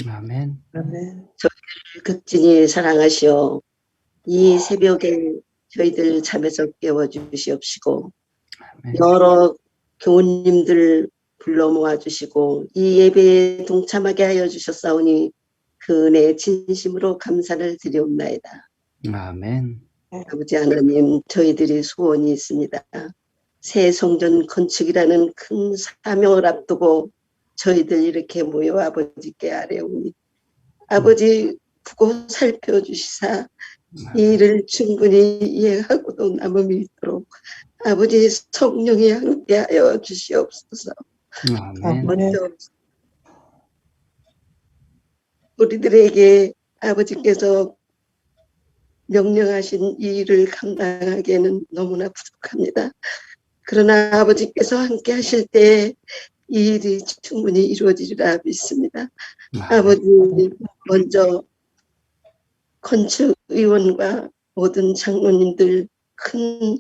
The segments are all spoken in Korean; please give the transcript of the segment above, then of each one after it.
아멘. 아멘. 저희를 극진히 사랑하시어 이 새벽에 저희들 잠에서 깨워주시옵시고 아멘. 여러 교우님들 불러 모아주시고 이 예배에 동참하게 하여 주셨사오니 그 은혜에 진심으로 감사를 드리옵나이다. 아멘. 아버지 하나님, 저희들이 소원이 있습니다. 새 성전 건축이라는 큰 사명을 앞두고 저희들 이렇게 모여 아버지께 아뢰오니 아버지 보고 살펴주시사 이 일을 충분히 이해하고도 남음이 있도록 아버지 성령이 함께하여 주시옵소서. 아멘. 먼저 우리들에게 아버지께서 명령하신 이 일을 감당하기에는 너무나 부족합니다. 그러나 아버지께서 함께 하실 때 이 일이 충분히 이루어지리라 믿습니다. 아버지 먼저 건축의원과 모든 장로님들 큰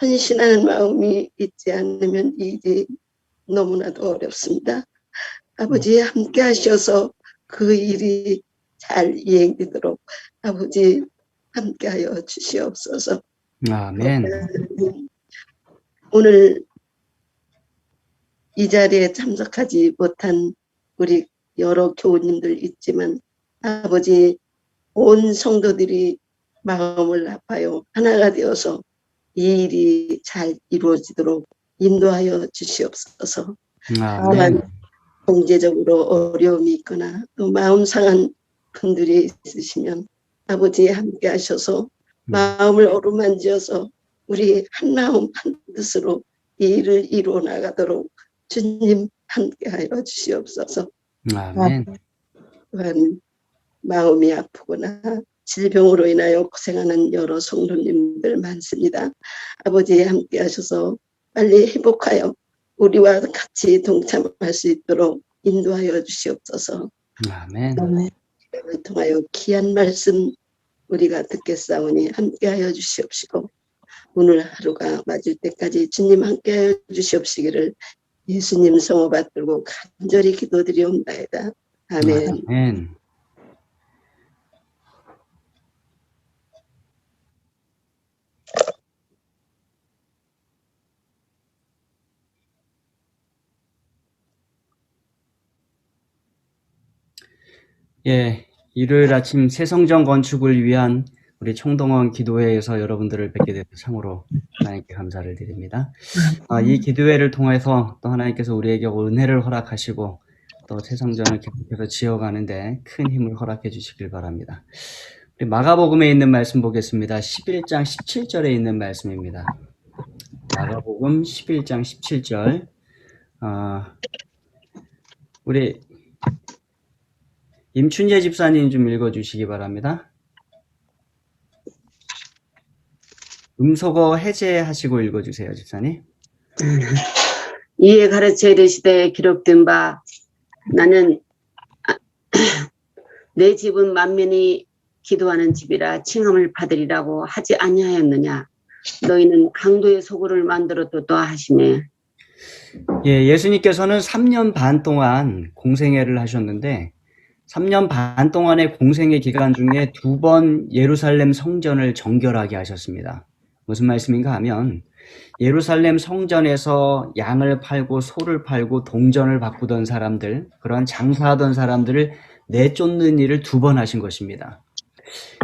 헌신하는 마음이 있지 않으면 이 일이 너무나도 어렵습니다. 아버지 함께 하셔서 그 일이 잘 이행되도록 아버지 함께하여 주시옵소서. 아멘. 오늘 이 자리에 참석하지 못한 우리 여러 교우님들 있지만 아버지 온 성도들이 마음을 합하여 하나가 되어서 이 일이 잘 이루어지도록 인도하여 주시옵소서. 또한 경제적으로 어려움이 있거나 또 마음 상한 분들이 있으시면 아버지 함께 하셔서 마음을 어루만지어서 우리 한 마음 한 뜻으로 이 일을 이루어 나가도록 주님 함께하여 주시옵소서. 아멘. 또한 마음이 아프거나 질병으로 인하여 고생하는 여러 성도님들 많습니다. 아버지 함께 하셔서 빨리 회복하여 우리와 같이 동참할 수 있도록 인도하여 주시옵소서. 아멘. 이를 통하여 귀한 말씀 우리가 듣겠사오니 함께하여 주시옵시고 오늘 하루가 맞을 때까지 주님 함께하여 주시옵시기를 예수님 성호 받들고 간절히 기도드리옵나이다. 아멘. 아멘. 예, 일요일 아침 새성전 건축을 위한 우리 총동원 기도회에서 여러분들을 뵙게 돼서 참으로 하나님께 감사를 드립니다. 이 기도회를 통해서 또 하나님께서 우리에게 은혜를 허락하시고 또 새성전을 계속해서 지어가는데 큰 힘을 허락해 주시길 바랍니다. 우리 마가복음에 있는 말씀 보겠습니다. 11장 17절에 있는 말씀입니다. 마가복음 11장 17절. 우리 임춘재 집사님 좀 읽어주시기 바랍니다. 음소거 해제하시고 읽어주세요, 집사님. 이에 가르쳐 이르시되 기록된 바 나는 내 집은 만민이 기도하는 집이라 칭함을 받으리라고 하지 아니하였느냐. 너희는 강도의 소굴을 만들었도다 하시네. 예, 예수님께서는 3년 반 동안 공생애를 하셨는데 3년 반 동안의 공생애 기간 중에 2번 예루살렘 성전을 정결하게 하셨습니다. 무슨 말씀인가 하면 예루살렘 성전에서 양을 팔고 소를 팔고 동전을 바꾸던 사람들, 그런 장사하던 사람들을 내쫓는 일을 2번 하신 것입니다.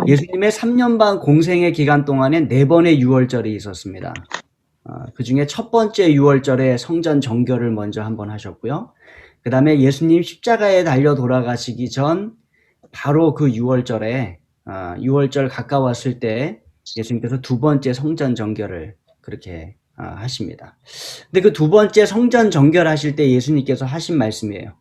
예수님의 3년 반 공생애 기간 동안에 4번의 유월절이 있었습니다. 그 중에 첫 번째 유월절에 성전 정결을 먼저 한번 하셨고요. 그 다음에 예수님 십자가에 달려 돌아가시기 전 바로 그 유월절에 6월절 가까웠을 때 예수님께서 2번째 성전 정결을 그렇게 하십니다. 근데 그 2번째 성전 정결하실 때 예수님께서 하신 말씀이에요.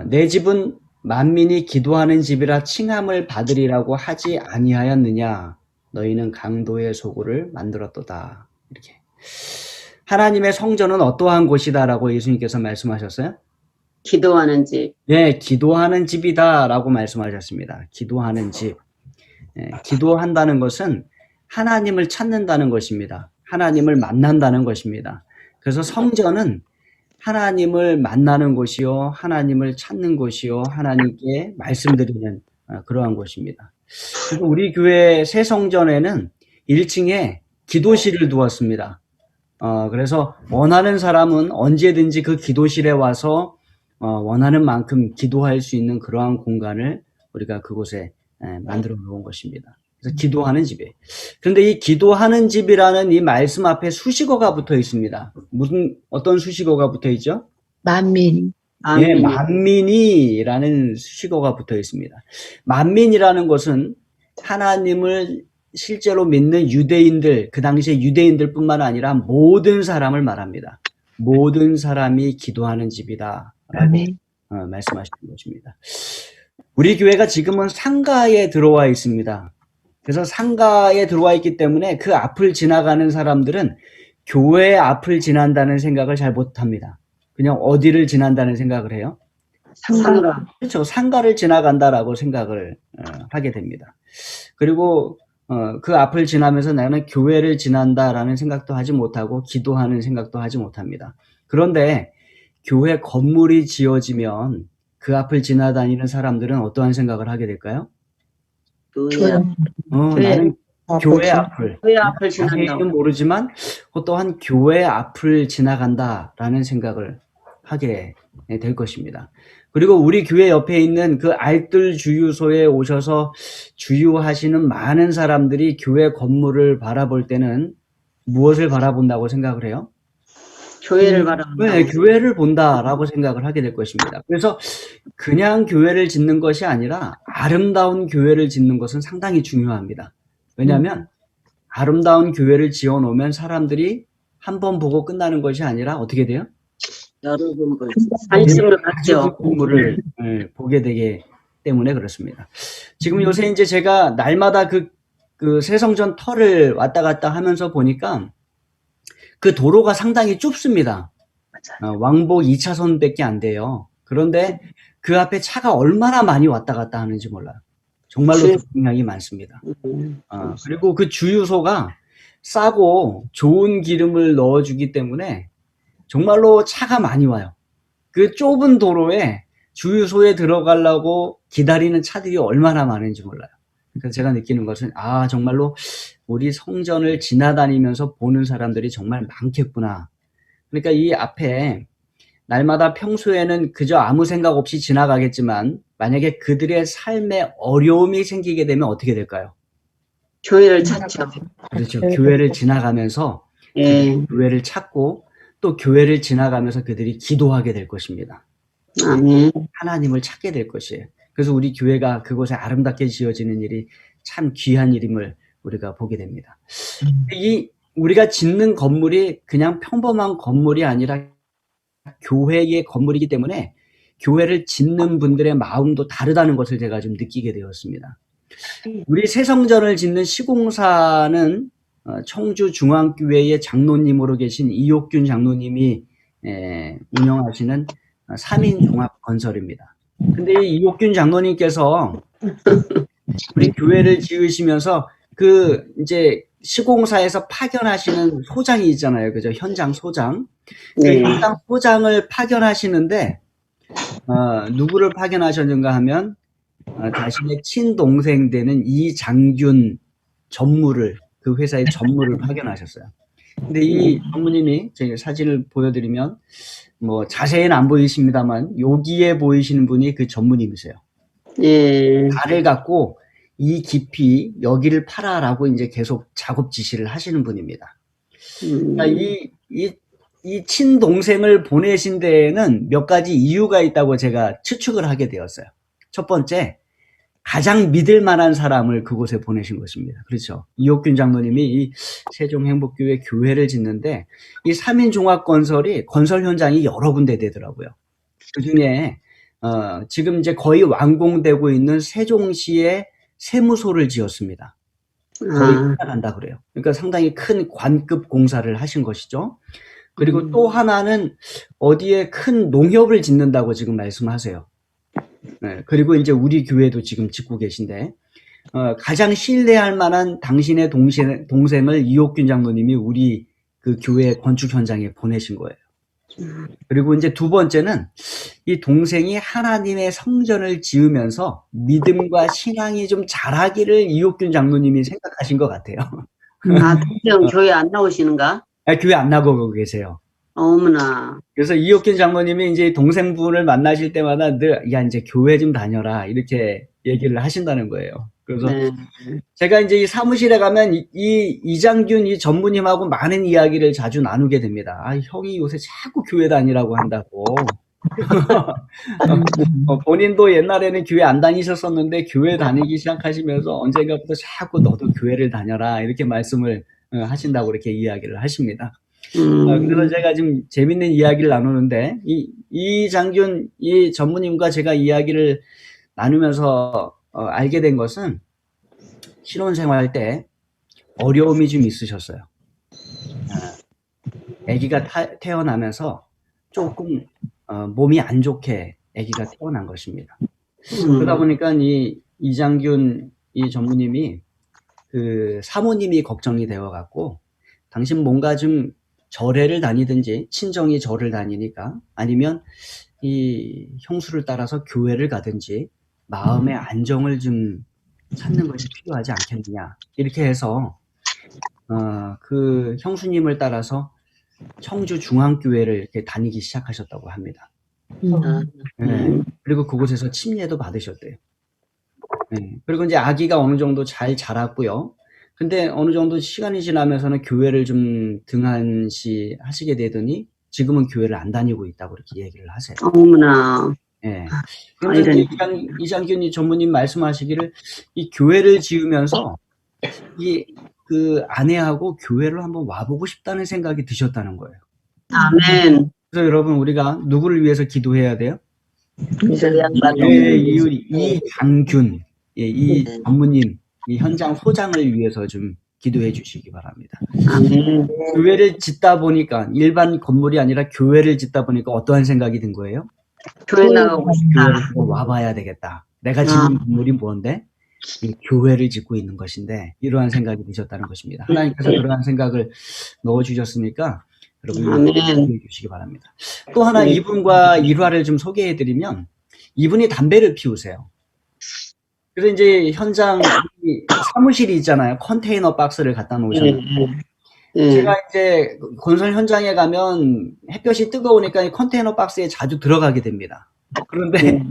내 집은 만민이 기도하는 집이라 칭함을 받으리라고 하지 아니하였느냐. 너희는 강도의 소굴을 만들었도다. 이렇게. 하나님의 성전은 어떠한 곳이다라고 예수님께서 말씀하셨어요? 기도하는 집. 네, 기도하는 집이다라고 말씀하셨습니다. 기도하는 집. 네, 기도한다는 것은 하나님을 찾는다는 것입니다. 하나님을 만난다는 것입니다. 그래서 성전은 하나님을 만나는 곳이요, 하나님을 찾는 곳이요, 하나님께 말씀드리는 그러한 곳입니다. 그래서 우리 교회 새 성전에는 1층에 기도실을 두었습니다. 그래서 원하는 사람은 언제든지 그 기도실에 와서 원하는 만큼 기도할 수 있는 그러한 공간을 우리가 그곳에 만들어 놓은 것입니다. 그래서 기도하는 집이에요. 그런데 이 기도하는 집이라는 이 말씀 앞에 수식어가 붙어 있습니다. 어떤 수식어가 붙어 있죠? 만민. 예, 만민이라는 수식어가 붙어 있습니다. 만민이라는 것은 하나님을 실제로 믿는 유대인들, 그 당시에 유대인들뿐만 아니라 모든 사람을 말합니다. 모든 사람이 기도하는 집이다라고 아멘. 말씀하시는 것입니다. 우리 교회가 지금은 상가에 들어와 있습니다. 그래서 상가에 들어와 있기 때문에 그 앞을 지나가는 사람들은 교회 앞을 지난다는 생각을 잘 못합니다. 그냥 어디를 지난다는 생각을 해요? 상가. 그렇죠. 상가를 지나간다라고 생각을 하게 됩니다. 그리고 그 앞을 지나면서 나는 교회를 지난다라는 생각도 하지 못하고 기도하는 생각도 하지 못합니다. 그런데 교회 건물이 지어지면 그 앞을 지나다니는 사람들은 어떠한 생각을 하게 될까요? 나는 교회 앞을 지난다고. 자세히는 모르지만 또한 교회 앞을 지나간다라는 생각을 하게 될 것입니다. 그리고 우리 교회 옆에 있는 그 알뜰 주유소에 오셔서 주유하시는 많은 사람들이 교회 건물을 바라볼 때는 무엇을 바라본다고 생각을 해요? 교회를 바라본다고. 네, 교회를 본다라고 생각을 하게 될 것입니다. 그래서 그냥 교회를 짓는 것이 아니라 아름다운 교회를 짓는 것은 상당히 중요합니다. 왜냐하면 아름다운 교회를 지어 놓으면 사람들이 한 번 보고 끝나는 것이 아니라 어떻게 돼요? 여러 번 보죠. 관심을 갖죠. 그 건물을 보게 되기 때문에 그렇습니다. 지금 요새 이제 제가 날마다 그 새성전 터를 왔다 갔다 하면서 보니까 그 도로가 상당히 좁습니다. 왕복 2차선밖에 안 돼요. 그런데 그 앞에 차가 얼마나 많이 왔다 갔다 하는지 몰라요. 정말로 교통량이 많습니다. 그리고 그 주유소가 싸고 좋은 기름을 넣어주기 때문에 정말로 차가 많이 와요. 그 좁은 도로에 주유소에 들어가려고 기다리는 차들이 얼마나 많은지 몰라요. 그러니까 제가 느끼는 것은 정말로 우리 성전을 지나다니면서 보는 사람들이 정말 많겠구나. 그러니까 이 앞에 날마다 평소에는 그저 아무 생각 없이 지나가겠지만 만약에 그들의 삶에 어려움이 생기게 되면 어떻게 될까요? 교회를 찾죠. 그렇죠. 교회를 지나가면서 교회를 찾고 또 교회를 지나가면서 그들이 기도하게 될 것입니다. 하나님을 찾게 될 것이에요. 그래서 우리 교회가 그곳에 아름답게 지어지는 일이 참 귀한 일임을 우리가 보게 됩니다. 우리가 짓는 건물이 그냥 평범한 건물이 아니라 교회의 건물이기 때문에 교회를 짓는 분들의 마음도 다르다는 것을 제가 좀 느끼게 되었습니다. 우리 새성전을 짓는 시공사는 청주중앙교회의 장로님으로 계신 이옥균 장로님이 운영하시는 3인 종합건설입니다. 근데 이 이옥균 장로님께서 우리 교회를 지으시면서 이제 시공사에서 파견하시는 소장이 있잖아요. 그죠? 현장 소장. 그 현장 소장을 파견하시는데, 누구를 파견하셨는가 하면, 자신의 친동생 되는 이장균 전무를, 그 회사의 전무를 파견하셨어요. 근데 이 전무님이 제가 사진을 보여드리면, 자세히는 안 보이십니다만, 여기에 보이시는 분이 그 전무님이세요. 발을 갖고, 이 깊이 여기를 파라라고 이제 계속 작업 지시를 하시는 분입니다. 그러니까 이 친동생을 보내신 데에는 몇 가지 이유가 있다고 제가 추측을 하게 되었어요. 첫 번째, 가장 믿을 만한 사람을 그곳에 보내신 것입니다. 그렇죠. 이옥균 장로님이 이 세종행복교회 교회를 짓는데 이 3인 종합건설이 건설 현장이 여러 군데 되더라고요. 그 중에 지금 이제 거의 완공되고 있는 세종시의 세무소를 지었습니다. 거의 끝나간다 그래요. 그러니까 상당히 큰 관급 공사를 하신 것이죠. 그리고 또 하나는 어디에 큰 농협을 짓는다고 지금 말씀하세요. 네, 그리고 이제 우리 교회도 지금 짓고 계신데 가장 신뢰할 만한 당신의 동생을 이옥균 장로님이 우리 그 교회 건축 현장에 보내신 거예요. 그리고 이제 두 번째는 이 동생이 하나님의 성전을 지으면서 믿음과 신앙이 좀 자라기를 이옥균 장로님이 생각하신 것 같아요. 아, 동생 교회 안 나오시는가? 교회 안 나가고 계세요. 어머나. 그래서 이옥균 장로님이 이제 동생분을 만나실 때마다 늘, 야, 이제 교회 좀 다녀라. 이렇게 얘기를 하신다는 거예요. 그래서 네. 제가 이제 이 사무실에 가면 이장균 이 전무님하고 많은 이야기를 자주 나누게 됩니다. 아, 형이 요새 자꾸 교회 다니라고 한다고. 본인도 옛날에는 교회 안 다니셨었는데 교회 다니기 시작하시면서 언젠가부터 자꾸 너도 교회를 다녀라. 이렇게 말씀을 하신다고 이렇게 이야기를 하십니다. 그래서 제가 지금 재밌는 이야기를 나누는데, 이장균 이 전무님과 제가 이야기를 나누면서 알게 된 것은 신혼생활 때 어려움이 좀 있으셨어요. 아기가 태어나면서 조금 몸이 안 좋게 아기가 태어난 것입니다. 그러다 보니까 이장균 이 전무님이 그 사모님이 걱정이 되어 갖고, 당신 뭔가 좀 절에를 다니든지 친정이 절을 다니니까, 아니면 이 형수를 따라서 교회를 가든지 마음의 안정을 좀 찾는 것이 필요하지 않겠느냐, 이렇게 해서 그 형수님을 따라서 청주 중앙교회를 이렇게 다니기 시작하셨다고 합니다. 네. 그리고 그곳에서 침례도 받으셨대요. 네. 그리고 이제 아기가 어느 정도 잘 자랐고요. 근데 어느 정도 시간이 지나면서는 교회를 좀 등한시 하시게 되더니 지금은 교회를 안 다니고 있다고 이렇게 얘기를 하세요. 어머나. 예. 그런데 이제 이장균 전무님 말씀하시기를, 이 교회를 지으면서 그 아내하고 교회를 한번 와보고 싶다는 생각이 드셨다는 거예요. 아멘. 그래서 여러분, 우리가 누구를 위해서 기도해야 돼요? 이장균, 이 전무님, 이 현장 소장을 위해서 좀 기도해 주시기 바랍니다. 아멘. 교회를 짓다 보니까, 일반 건물이 아니라 교회를 짓다 보니까 어떠한 생각이 든 거예요? 교회 나가고 싶다. 교회를 와봐야 되겠다. 내가 짓는 건물이 뭔데? 이 교회를 짓고 있는 것인데, 이러한 생각이 드셨다는 것입니다. 하나님께서 그러한 생각을 넣어주셨으니까 여러분 기도해 주시기 바랍니다. 또 하나 이분과 일화를 좀 소개해드리면, 이분이 담배를 피우세요. 그래서 이제 현장 사무실이 있잖아요. 컨테이너 박스를 갖다 놓으셨는데, 제가 이제 건설 현장에 가면 햇볕이 뜨거우니까 이 컨테이너 박스에 자주 들어가게 됩니다. 그런데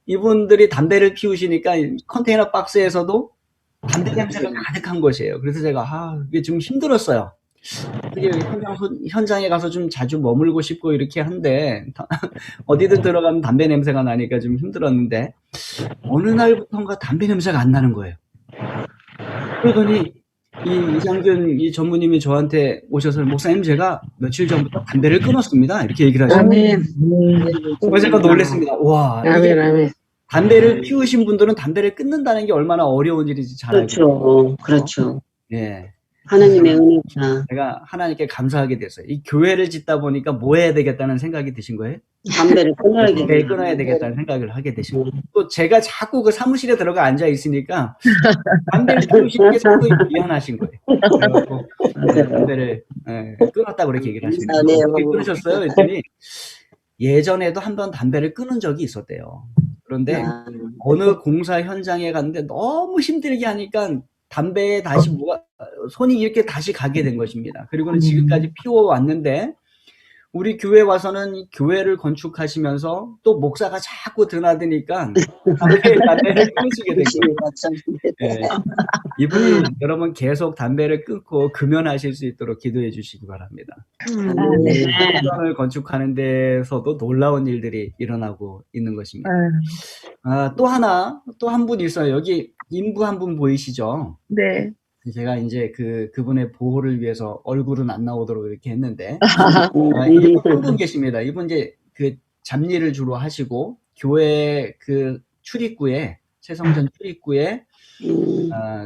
이분들이 담배를 피우시니까 컨테이너 박스에서도 담배 냄새가 가득한 것이에요. 그래서 제가 이게 좀 힘들었어요. 되게 현장에 가서 좀 자주 머물고 싶고 이렇게 한데 어디든 들어가면 담배 냄새가 나니까 좀 힘들었는데, 어느 날부터인가 담배 냄새가 안 나는 거예요. 그러더니 이장균 이 전무님이 저한테 오셔서, 목사님, 제가 며칠 전부터 담배를 끊었습니다. 이렇게 얘기를 하셨어요. 그래서 제가 놀랐습니다. 와, 이게 담배를 피우신 분들은 담배를 끊는다는 게 얼마나 어려운 일인지 잘 알고 있어요. 그렇죠. 예. 하나님의 은혜구나. 제가 하나님께 감사하게 됐어요. 이 교회를 짓다 보니까 뭐 해야 되겠다는 생각이 드신 거예요? 담배를 끊어야 되겠다는 생각을 하게 되신 거예요. 또 제가 자꾸 그 사무실에 들어가 앉아 있으니까 담배를 피우시는 게 자꾸 미안하신 거예요. 그래서 담배를 끊었다고 그렇게 얘기를 하시는 거예요. 어떻게 끊으셨어요? 그랬더니 예전에도 한번 담배를 끊은 적이 있었대요. 그런데 어느 공사 현장에 갔는데 너무 힘들게 하니까 담배에 다시 손이 이렇게 다시 가게 된 것입니다. 그리고는 지금까지 피워왔는데, 우리 교회 와서는 교회를 건축하시면서 또 목사가 자꾸 드나드니까 담배를 끊으시게 된 거예요. 네. 이분이 여러분 계속 담배를 끊고 금연하실 수 있도록 기도해 주시기 바랍니다. 성전을 건축하는 데서도 놀라운 일들이 일어나고 있는 것입니다. 또 한 분 있어요. 여기 인부 한 분 보이시죠? 네. 제가 이제 그분의 보호를 위해서 얼굴은 안 나오도록 이렇게 했는데, 이분 한 분 계십니다. 이분 이제 그 잡일을 주로 하시고, 교회 그 출입구에, 최성전 출입구에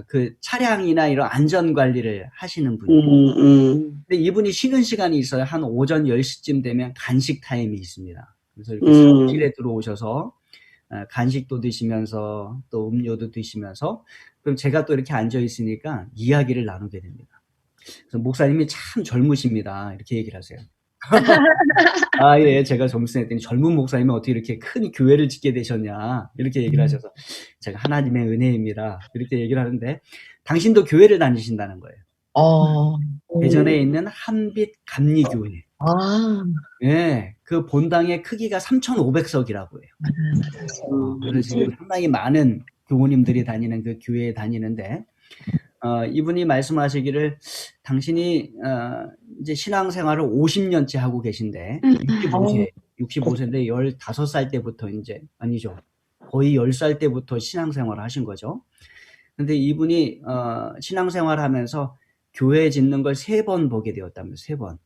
그 차량이나 이런 안전 관리를 하시는 분이에요. 근데 이분이 쉬는 시간이 있어요. 한 오전 10시쯤 되면 간식 타임이 있습니다. 그래서 이렇게 사무실에 들어오셔서 간식도 드시면서 또 음료도 드시면서, 그럼 제가 또 이렇게 앉아 있으니까 이야기를 나누게 됩니다. 그래서 목사님이 참 젊으십니다. 이렇게 얘기를 하세요. 예, 제가 젊었을 때 젊은 목사님은 어떻게 이렇게 큰 교회를 짓게 되셨냐 이렇게 얘기를 하셔서 제가 하나님의 은혜입니다 이렇게 얘기를 하는데 당신도 교회를 다니신다는 거예요. 대전에 있는 한빛 감리교회. 예, 그 본당의 크기가 3,500석이라고 해요. 그래서 지금 상당히 많은 교우님들이 다니는 그 교회에 다니는데, 이분이 말씀하시기를 당신이 이제 신앙생활을 50년째 하고 계신데 65세인데 15살 때부터 이제 아니죠. 거의 10살 때부터 신앙생활을 하신 거죠. 근데 이분이 신앙생활을 하면서 교회 짓는 걸 3번 보게 되었다면서 3번.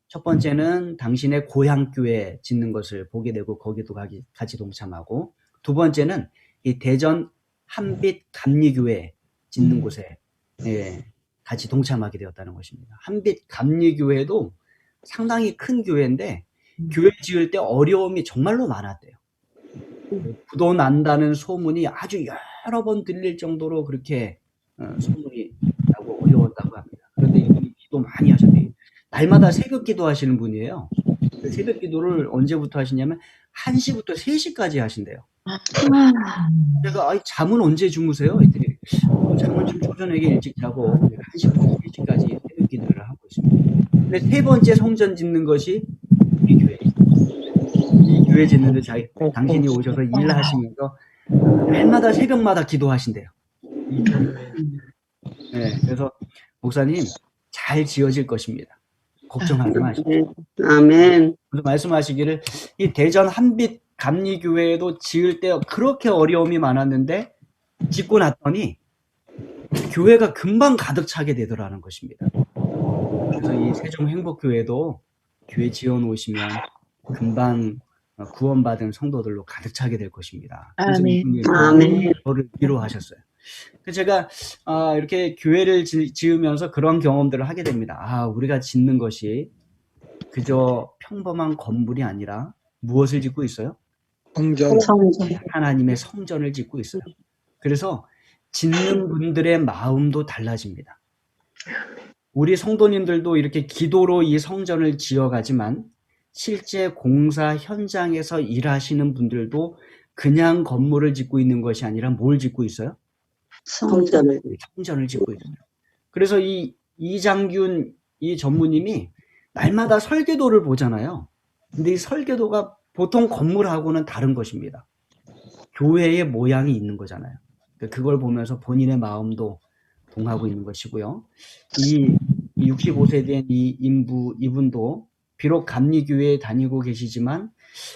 첫 번째는 당신의 고향 교회 짓는 것을 보게 되고 거기도 같이 동참하고, 두 번째는 이 대전 한빛 감리교회 짓는 곳에 같이 동참하게 되었다는 것입니다. 한빛 감리교회도 상당히 큰 교회인데 교회 지을 때 어려움이 정말로 많았대요. 부도 난다는 소문이 아주 여러 번 들릴 정도로 그렇게 소문이 나고 어려웠다고 합니다. 그런데 이분이 기도 많이 하셨대요. 날마다 새벽 기도하시는 분이에요. 새벽 기도를 언제부터 하시냐면 1시부터 3시까지 하신대요. 제가 잠은 언제 주무세요? 했더니 잠은 좀 초저녁에 일찍 자고 1시부터 3시까지 새벽 기도를 하고 있습니다. 근데 3번째 성전 짓는 것이 우리 교회예요. 이 교회 짓는데 당신이 오셔서 일하시면서 날마다 새벽마다 기도하신대요. 네, 그래서 목사님 잘 지어질 것입니다. 걱정하지 마시고. 아멘. 말씀하시기를 이 대전 한빛 감리교회도 지을 때 그렇게 어려움이 많았는데 짓고 났더니 교회가 금방 가득 차게 되더라는 것입니다. 그래서 이 세종행복교회도 교회 지어 놓으시면 금방 구원받은 성도들로 가득 차게 될 것입니다. 그래서 이분이 저를 위로하셨어요. 그래서 제가 이렇게 교회를 지으면서 그런 경험들을 하게 됩니다. 우리가 짓는 것이 그저 평범한 건물이 아니라 무엇을 짓고 있어요? 성전. 하나님의 성전을 짓고 있어요. 그래서 짓는 분들의 마음도 달라집니다. 우리 성도님들도 이렇게 기도로 이 성전을 지어가지만 실제 공사 현장에서 일하시는 분들도 그냥 건물을 짓고 있는 것이 아니라 뭘 짓고 있어요? 성전을 짓고 있어요. 그래서 이 이장균 이 전무님이 날마다 설계도를 보잖아요. 근데 이 설계도가 보통 건물하고는 다른 것입니다. 교회의 모양이 있는 거잖아요. 그걸 보면서 본인의 마음도 동하고 있는 것이고요. 이 65세 된 이 이분도 비록 감리교회에 다니고 계시지만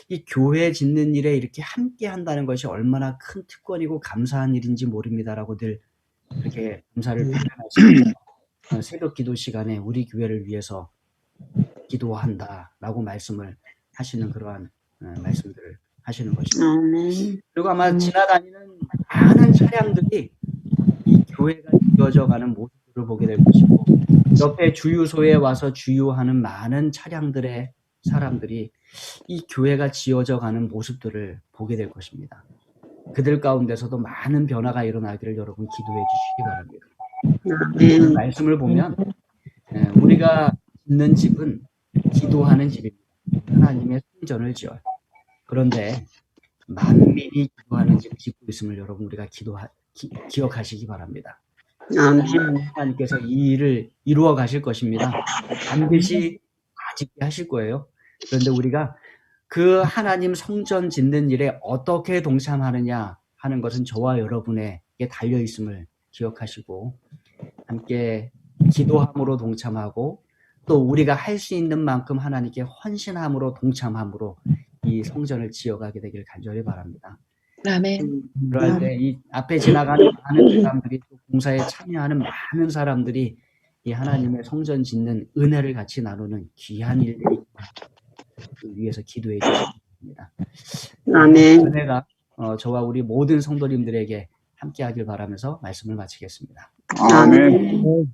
이 교회 짓는 일에 이렇게 함께 한다는 것이 얼마나 큰 특권이고 감사한 일인지 모릅니다라고 늘 이렇게 감사를 표현하시면서 새벽 기도 시간에 우리 교회를 위해서 기도한다라고 말씀을 하시는 그러한 말씀들을 하시는 것입니다. 그리고 아마 지나다니는 많은 차량들이 이 교회가 지어져 가는 모습을 보게 될 것이고, 옆에 주유소에 와서 주유하는 많은 차량들의 사람들이 이 교회가 지어져 가는 모습들을 보게 될 것입니다. 그들 가운데서도 많은 변화가 일어나기를 여러분 기도해 주시기 바랍니다. 말씀을 보면 우리가 짓는 집은 기도하는 집입니다. 하나님의 성전을 지어요. 그런데 만민이 기도하는 집을 짓고 있음을 여러분 우리가 기억하시기 바랍니다. 하나님께서 이 일을 이루어 가실 것입니다. 반드시 다 짓게 하실 거예요. 그런데 우리가 그 하나님 성전 짓는 일에 어떻게 동참하느냐 하는 것은 저와 여러분에게 달려 있음을 기억하시고 함께 기도함으로 동참하고 또 우리가 할 수 있는 만큼 하나님께 헌신함으로 동참함으로 이 성전을 지어가게 되길 간절히 바랍니다. 그럴 때 이 앞에 지나가는 많은 사람들이 또 공사에 참여하는 많은 사람들이 이 하나님의 성전 짓는 은혜를 같이 나누는 귀한 일들이 위해서 기도해 주십니다. 은혜가 저와 우리 모든 성도님들에게 함께하길 바라면서 말씀을 마치겠습니다. 아멘.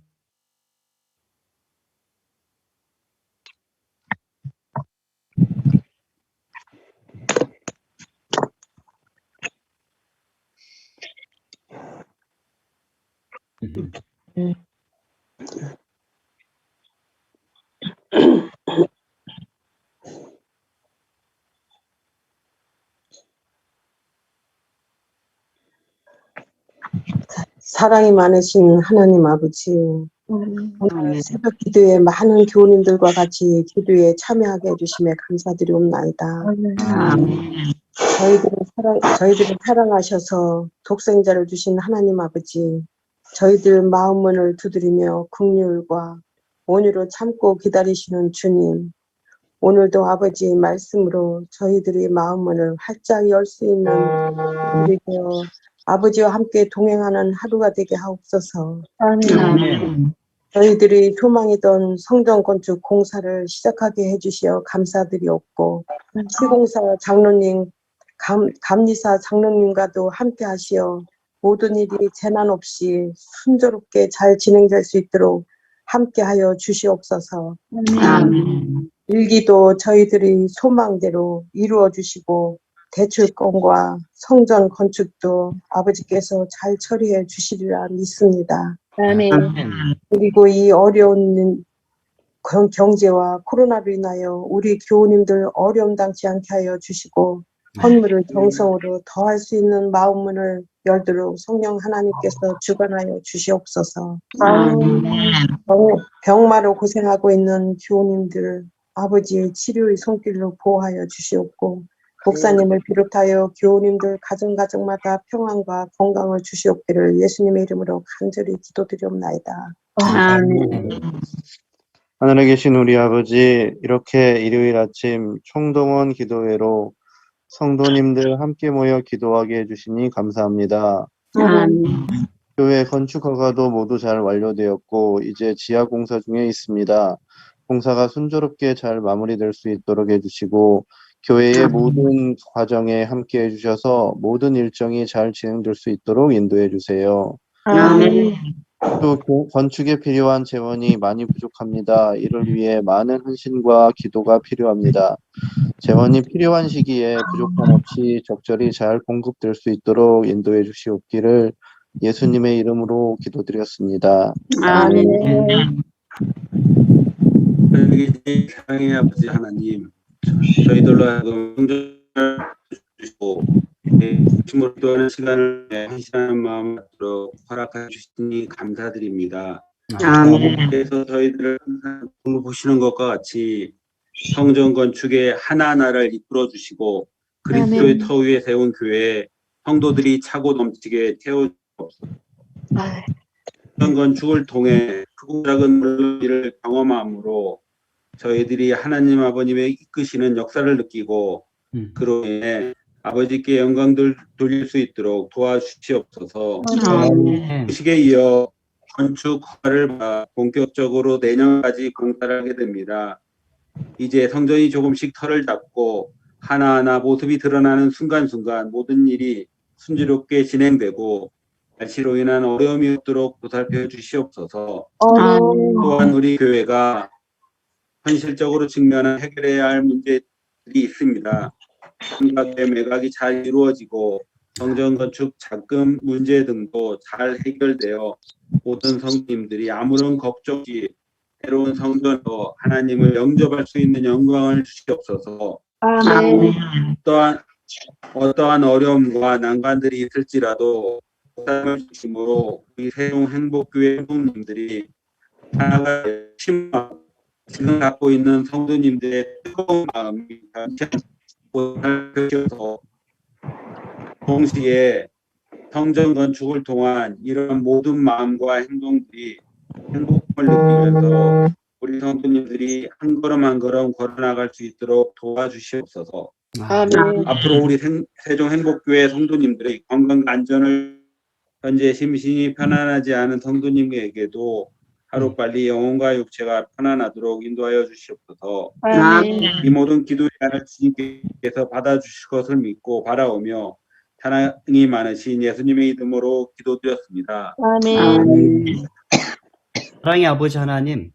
사랑이 많으신 하나님 아버지, 오늘 새벽 기도에 많은 교우님들과 같이 기도에 참여하게 해주심에 감사드리옵나이다. 저희들을 사랑하셔서 독생자를 주신 하나님 아버지, 저희들 마음문을 두드리며 긍휼과 온유로 참고 기다리시는 주님, 오늘도 아버지의 말씀으로 저희들의 마음문을 활짝 열 수 있는 우리 되어 아버지와 함께 동행하는 하루가 되게 하옵소서. 저희들이 소망이던 성전 건축 공사를 시작하게 해주시어 감사드리옵고, 시공사 장로님, 감리사 장로님과도 함께 하시어 모든 일이 재난 없이 순조롭게 잘 진행될 수 있도록 함께하여 주시옵소서. 일기도 저희들이 소망대로 이루어 주시고, 대출권과 성전 건축도 아버지께서 잘 처리해 주시리라 믿습니다. 그리고 이 어려운 경제와 코로나로 인하여 우리 교우님들 어려움 당치 않게 하여 주시고, 헌물을 정성으로 더할 수 있는 마음문을 열도록 성령 하나님께서 주관하여 주시옵소서. 병마로 고생하고 있는 교우님들 아버지의 치료의 손길로 보호하여 주시옵고, 목사님을 비롯하여 교우님들 가정마다 평안과 건강을 주시옵기를 예수님의 이름으로 간절히 기도드리옵나이다. 하늘에 계신 우리 아버지, 이렇게 일요일 아침 총동원 기도회로 성도님들 함께 모여 기도하게 해주시니 감사합니다. 교회 건축 허가도 모두 잘 완료되었고 이제 지하 공사 중에 있습니다. 공사가 순조롭게 잘 마무리될 수 있도록 해주시고, 교회의 모든 과정에 함께 해주셔서 모든 일정이 잘 진행될 수 있도록 인도해 주세요. 또 건축에 필요한 재원이 많이 부족합니다. 이를 위해 많은 헌신과 기도가 필요합니다. 재원이 필요한 시기에 부족함 없이 적절히 잘 공급될 수 있도록 인도해 주시옵기를 예수님의 이름으로 기도드렸습니다. 사랑의 아버지 하나님, 저희들로 하여금 성전을 주시고 중심으로 기도하는 시간을 헌신하는 마음을 갖도록 허락해 주시니 감사드립니다. 그래서 저희들을 항상 보시는 것과 같이 성전 건축의 하나하나를 이끌어 주시고 그리스도의 터 위에 세운 교회에 성도들이 차고 넘치게 태워주옵소서. 성전 건축을 통해 크고 작은 일을 경험함으로 저희들이 하나님 아버님의 이끄시는 역사를 느끼고 그로 인해 아버지께 영광을 돌릴 수 있도록 도와주시옵소서. 그 시기에 이어 건축 허가를 받아 본격적으로 내년까지 공사를 하게 됩니다. 이제 성전이 조금씩 털을 잡고 하나하나 모습이 드러나는 순간순간 모든 일이 순조롭게 진행되고 날씨로 인한 어려움이 없도록 보살펴 주시옵소서. 또한 우리 교회가 현실적으로 직면한 해결해야 할 문제들이 있습니다. 생각의 매각이 잘 이루어지고 성전 건축 자금 문제 등도 잘 해결되어 모든 성도님들이 아무런 걱정 없이 새로운 성전으로 하나님을 영접할 수 있는 영광을 주시옵소서. 어떠한 어려움과 난관들이 있을지라도 삶을 중심으로 우리 세종 행복교회 성도님들이 하나가 지금 갖고 있는 성도님들의 뜨거운 마음이 변치 않고 살펴서 동시에 성전 건축을 통한 이런 모든 마음과 행동들이 행복을 느끼면서 우리 성도님들이 한 걸음 한 걸음 걸어나갈 수 있도록 도와주시옵소서. 앞으로 우리 세종 행복교회 성도님들의 건강과 안전을 현재 심신이 편안하지 않은 성도님에게도 하루빨리 영혼과 육체가 편안하도록 인도하여 주시옵소서. 이 모든 기도의 안을 주님께서 받아주실 것을 믿고 바라오며 사랑이 많으신 예수님의 이름으로 기도드렸습니다. 사랑의 아버지 하나님,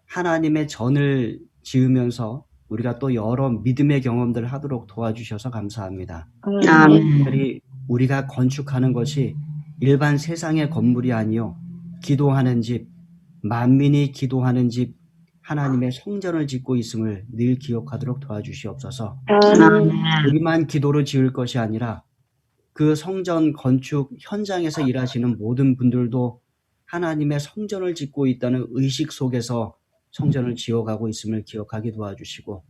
하나님의 전을 지으면서 우리가 또 여러 믿음의 경험들을 하도록 도와주셔서 감사합니다. 특별히 우리가 건축하는 것이 일반 세상의 건물이 아니요 기도하는 집, 만민이 기도하는 집, 하나님의 성전을 짓고 있음을 늘 기억하도록 도와주시옵소서. 우리만 기도로 지을 것이 아니라 그 성전 건축 현장에서 일하시는 모든 분들도 하나님의 성전을 짓고 있다는 의식 속에서 성전을 지어가고 있음을 기억하게 도와주시고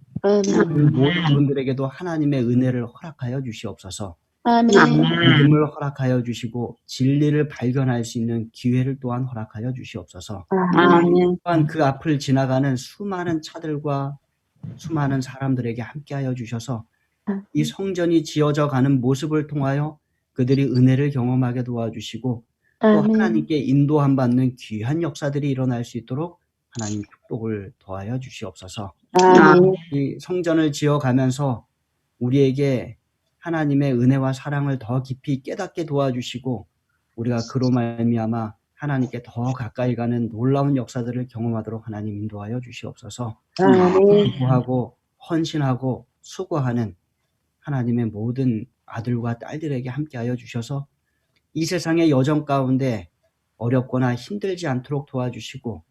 그 모든 분들에게도 하나님의 은혜를 허락하여 주시옵소서. 믿음을 허락하여 주시고 진리를 발견할 수 있는 기회를 또한 허락하여 주시옵소서. 또한 그 앞을 지나가는 수많은 차들과 수많은 사람들에게 함께하여 주셔서 이 성전이 지어져 가는 모습을 통하여 그들이 은혜를 경험하게 도와주시고 또 하나님께 인도함 받는 귀한 역사들이 일어날 수 있도록 하나님 축복을 더하여 주시옵소서. 이 성전을 지어가면서 우리에게 하나님의 은혜와 사랑을 더 깊이 깨닫게 도와주시고 우리가 그로 말미암아 하나님께 더 가까이 가는 놀라운 역사들을 경험하도록 하나님 인도하여 주시옵소서. 기도하고 헌신하고 수고하는 하나님의 모든 아들과 딸들에게 함께하여 주셔서 이 세상의 여정 가운데 어렵거나 힘들지 않도록 도와주시고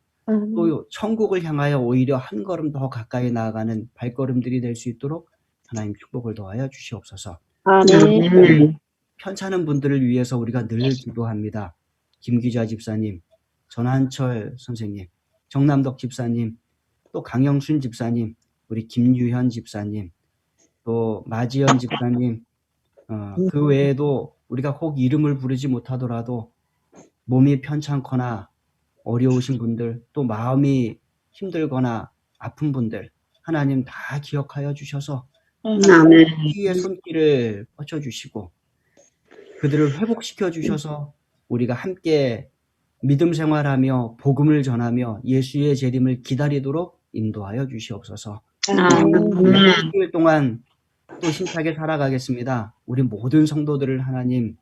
또 천국을 향하여 오히려 한 걸음 더 가까이 나아가는 발걸음들이 될 수 있도록 하나님 축복을 더하여 주시옵소서. 편찮은 분들을 위해서 우리가 늘 기도합니다. 김기자 집사님, 전한철 선생님, 정남덕 집사님, 또 강영순 집사님, 우리 김유현 집사님, 또 마지연 집사님, 그 외에도 우리가 혹 이름을 부르지 못하더라도 몸이 편찮거나 어려우신 분들, 또 마음이 힘들거나 아픈 분들, 하나님 다 기억하여 주셔서 위의 손길을 뻗쳐주시고 그들을 회복시켜 주셔서 우리가 함께 믿음 생활하며 복음을 전하며 예수의 재림을 기다리도록 인도하여 주시옵소서. 일주일 동안 또 힘차게 살아가겠습니다. 우리 모든 성도들을 하나님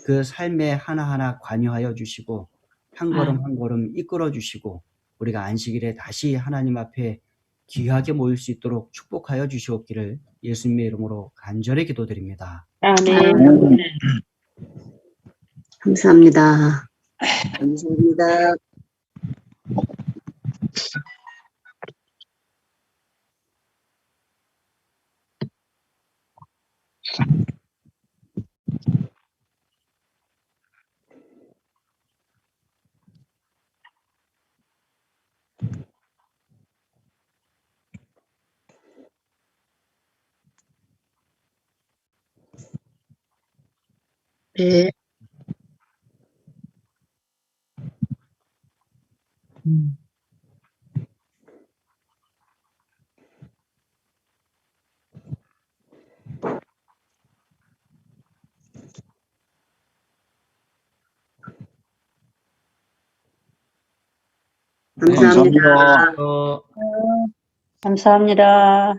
그 삶에 하나하나 관여하여 주시고 한 걸음 한 걸음 이끌어 주시고 우리가 안식일에 다시 하나님 앞에 귀하게 모일 수 있도록 축복하여 주시옵기를 예수님의 이름으로 간절히 기도드립니다. 감사합니다. 감사합니다. 네. 감사합니다. 감사합니다. 어, 감사합니다.